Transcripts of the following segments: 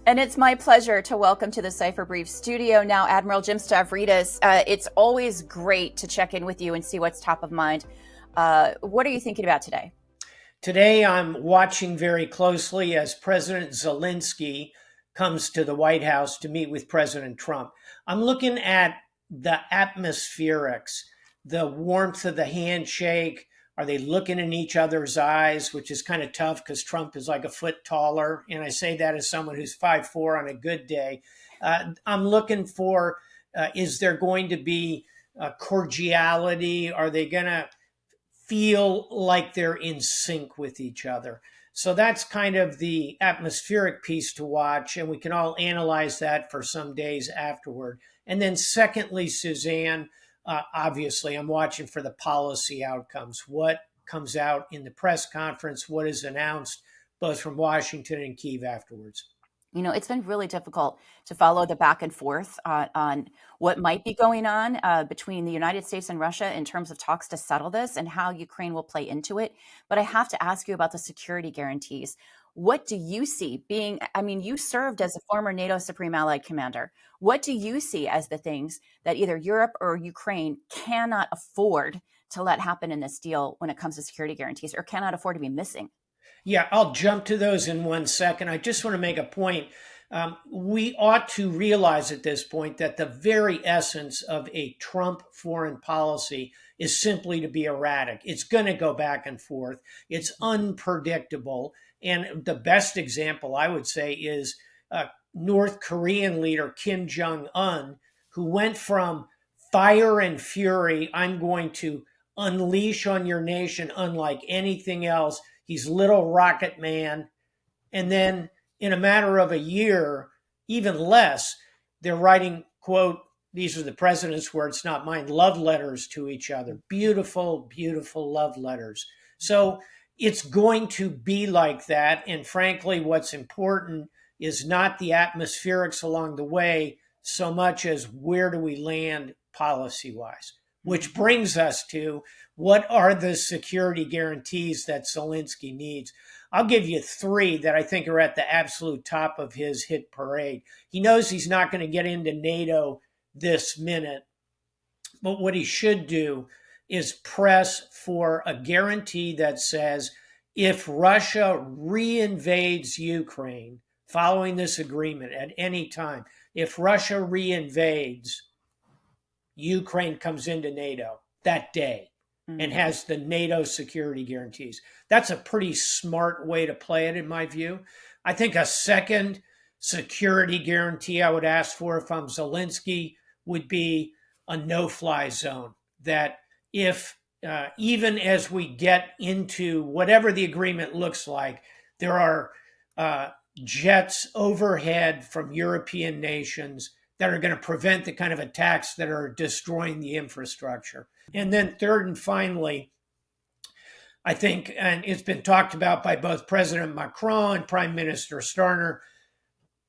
And it's my pleasure to welcome to the Cipher Brief studio now Admiral Jim Stavridis. It's always great to check in with you and see what's top of mind. What are you thinking about today? Today, I'm watching very closely as President Zelensky comes to the White House to meet with President Trump. I'm looking at the atmospherics, the warmth of the handshake. Are they looking in each other's eyes, which is kind of tough because Trump is like a foot taller. And I say that as someone who's 5'4" on a good day. I'm looking for, is there going to be cordiality? Are they going to feel like they're in sync with each other? So that's kind of the atmospheric piece to watch, and we can all analyze that for some days afterward. And then secondly, Suzanne, obviously I'm watching for the policy outcomes. What comes out in the press conference, what is announced, both from Washington and Kyiv afterwards. You know, it's been really difficult to follow the back and forth on what might be going on between the United States and Russia in terms of talks to settle this and how Ukraine will play into it. But I have to ask you about the security guarantees. What do you see being, you served as a former NATO Supreme Allied Commander. What do you see as the things that either Europe or Ukraine cannot afford to let happen in this deal when it comes to security guarantees, or cannot afford to be missing? Yeah, I'll jump to those in 1 second. I just want to make a point. We ought to realize at this point that the very essence of a Trump foreign policy is simply to be erratic. It's going to go back and forth. It's unpredictable. And the best example, I would say, is North Korean leader Kim Jong-un, who went from fire and fury, I'm going to unleash on your nation unlike anything else. He's little rocket man. And then in a matter of a year, even less, they're writing, quote, these are the president's words, not mine, love letters to each other. Beautiful, beautiful love letters. So it's going to be like that. And frankly, what's important is not the atmospherics along the way so much as where do we land policy-wise, which brings us to what are the security guarantees that Zelensky needs. I'll give you three that I think are at the absolute top of his hit parade. He knows he's not going to get into NATO this minute, but what he should do is press for a guarantee that says if Russia reinvades Ukraine following this agreement at any time, if Russia reinvades, Ukraine comes into NATO that day and has the NATO security guarantees. That's a pretty smart way to play it, in my view. I think a second security guarantee I would ask for if I'm Zelensky would be a no-fly zone, that if even as we get into whatever the agreement looks like, there are jets overhead from European nations that are going to prevent the kind of attacks that are destroying the infrastructure. And then third and finally, I think, and it's been talked about by both President Macron and Prime Minister Starmer,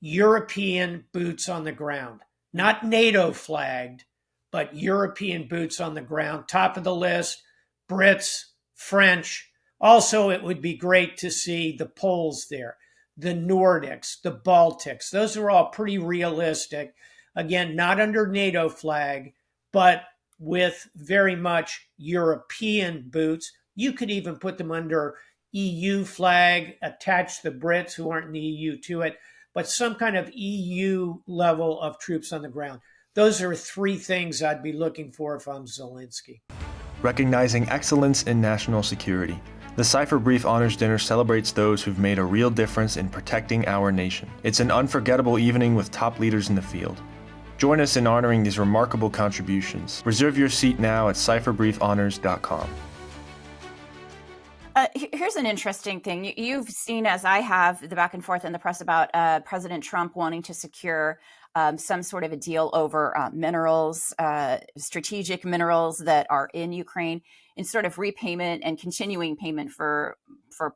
European boots on the ground, not NATO flagged, but European boots on the ground. Top of the list, Brits, French. Also, it would be great to see the Poles there, the Nordics, the Baltics. Those are all pretty realistic. Again, not under NATO flag, but with very much European boots. You could even put them under EU flag, attach the Brits who aren't in the EU to it, but some kind of EU level of troops on the ground. Those are three things I'd be looking for if I'm Zelensky. Recognizing excellence in national security. The Cipher Brief Honors Dinner celebrates those who've made a real difference in protecting our nation. It's an unforgettable evening with top leaders in the field. Join us in honoring these remarkable contributions. Reserve your seat now at cipherbriefhonors.com. Here's an interesting thing. You've seen, as I have, the back and forth in the press about President Trump wanting to secure some sort of a deal over minerals, strategic minerals that are in Ukraine, in sort of repayment and continuing payment for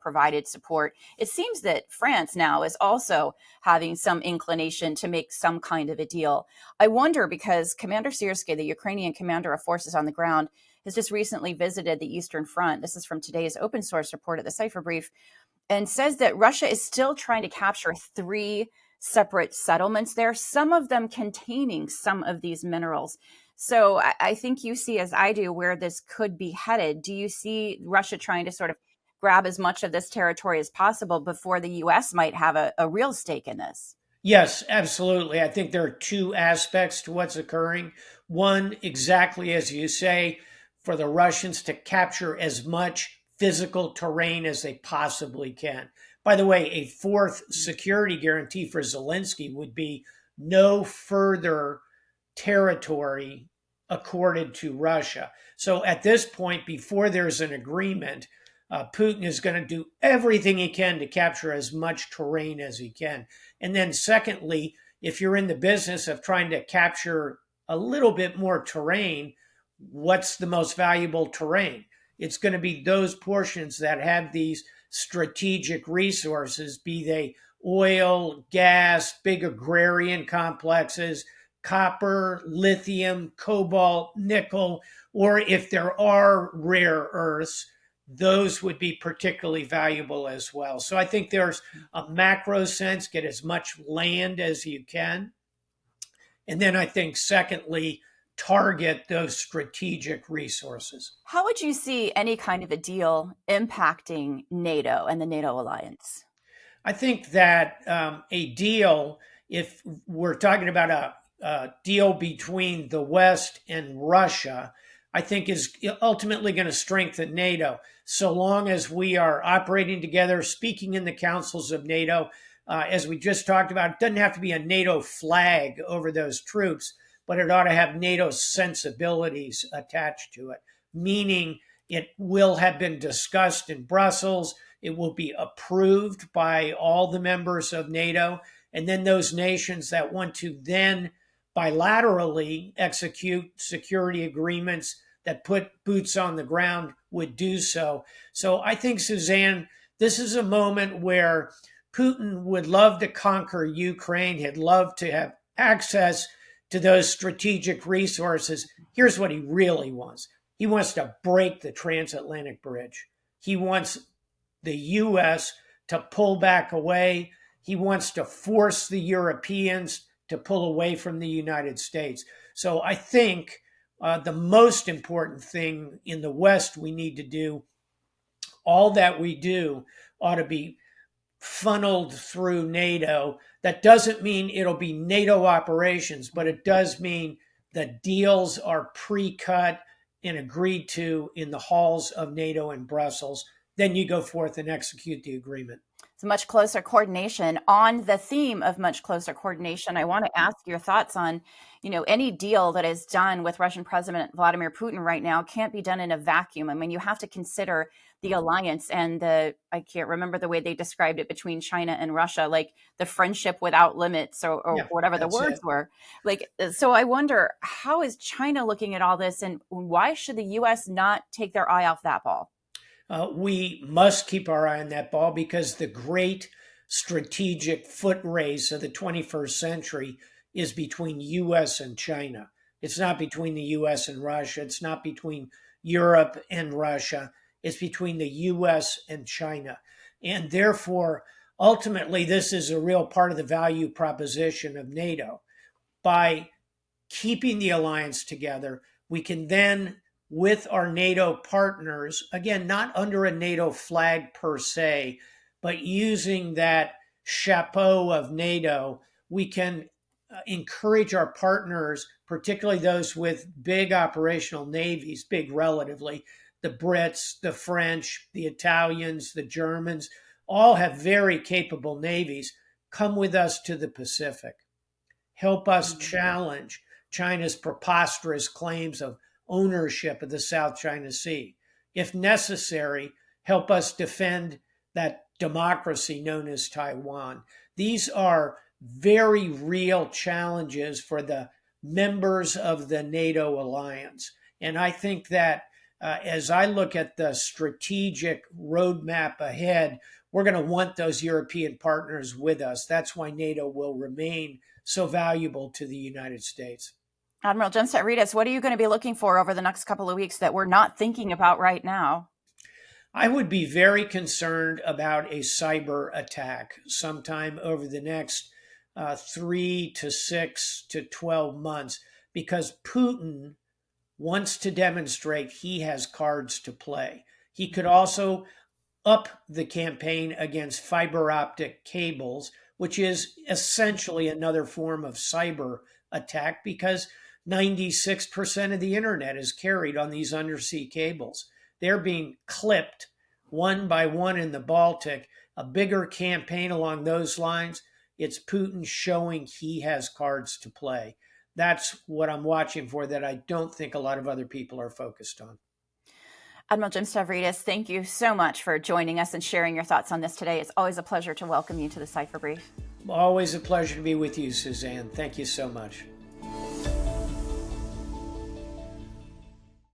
provided support. It seems that France now is also having some inclination to make some kind of a deal. I wonder, because Commander Syrskyi, the Ukrainian commander of forces on the ground, has just recently visited the Eastern Front. This is from today's open source report at the Cipher Brief, and says that Russia is still trying to capture 3 separate settlements there, some of them containing some of these minerals. So I think you see, as I do, where this could be headed. Do you see Russia trying to sort of grab as much of this territory as possible before the U.S. might have a real stake in this? Yes, absolutely. I think there are two aspects to what's occurring. One, exactly as you say, for the Russians to capture as much physical terrain as they possibly can. By the way, a fourth security guarantee for Zelensky would be no further territory accorded to Russia. So at this point, before there's an agreement, Putin is going to do everything he can to capture as much terrain as he can. And then secondly, if you're in the business of trying to capture a little bit more terrain, what's the most valuable terrain? It's going to be those portions that have these strategic resources, be they oil, gas, big agrarian complexes, copper, lithium, cobalt, nickel, or if there are rare earths, those would be particularly valuable as well. So I think there's a macro sense, get as much land as you can. And then I think, secondly, target those strategic resources. How would you see any kind of a deal impacting NATO and the NATO alliance? I think that a deal, if we're talking about a deal between the West and Russia, I think is ultimately going to strengthen NATO. So long as we are operating together, speaking in the councils of NATO, as we just talked about, it doesn't have to be a NATO flag over those troops, but it ought to have NATO sensibilities attached to it, meaning it will have been discussed in Brussels, it will be approved by all the members of NATO, and then those nations that want to then bilaterally execute security agreements that put boots on the ground would do so. So I think, Suzanne, this is a moment where Putin would love to conquer Ukraine. He'd love to have access to those strategic resources. Here's what he really wants. He wants to break the transatlantic bridge. He wants the U.S. to pull back away. He wants to force the Europeans to pull away from the United States. So I think the most important thing in the West we need to do, all that we do ought to be funneled through NATO. That doesn't mean it'll be NATO operations, but it does mean the deals are pre-cut and agreed to in the halls of NATO in Brussels. Then you go forth and execute the agreement. So much closer coordination. On the theme of much closer coordination, I want to ask your thoughts on, any deal that is done with Russian President Vladimir Putin right now can't be done in a vacuum. I mean, you have to consider the alliance and I can't remember the way they described it, between China and Russia, like the friendship without limits or whatever the words were. So I wonder, how is China looking at all this, and why should the U.S. not take their eye off that ball? We must keep our eye on that ball, because the great strategic foot race of the 21st century is between U.S. and China. It's not between the U.S. and Russia. It's not between Europe and Russia. It's between the U.S. and China. And therefore, ultimately, this is a real part of the value proposition of NATO. By keeping the alliance together, we can then, with our NATO partners, again, not under a NATO flag per se, but using that chapeau of NATO, we can encourage our partners, particularly those with big operational navies, big relatively, the Brits, the French, the Italians, the Germans, all have very capable navies. Come with us to the Pacific. Help us challenge China's preposterous claims of ownership of the South China Sea. If necessary, help us defend that democracy known as Taiwan. These are very real challenges for the members of the NATO alliance. And I think that as I look at the strategic roadmap ahead, we're going to want those European partners with us. That's why NATO will remain so valuable to the United States. Admiral Jim Stavridis, what are you going to be looking for over the next couple of weeks that we're not thinking about right now? I would be very concerned about a cyber attack sometime over the next 3 to 6 to 12 months, because Putin wants to demonstrate he has cards to play. He could also up the campaign against fiber optic cables, which is essentially another form of cyber attack, because 96% of the internet is carried on these undersea cables. They're being clipped one by one in the Baltic. A bigger campaign along those lines, it's Putin showing he has cards to play. That's what I'm watching for, that I don't think a lot of other people are focused on. Admiral Jim Stavridis, thank you so much for joining us and sharing your thoughts on this today. It's always a pleasure to welcome you to the Cipher Brief. Always a pleasure to be with you, Suzanne. Thank you so much.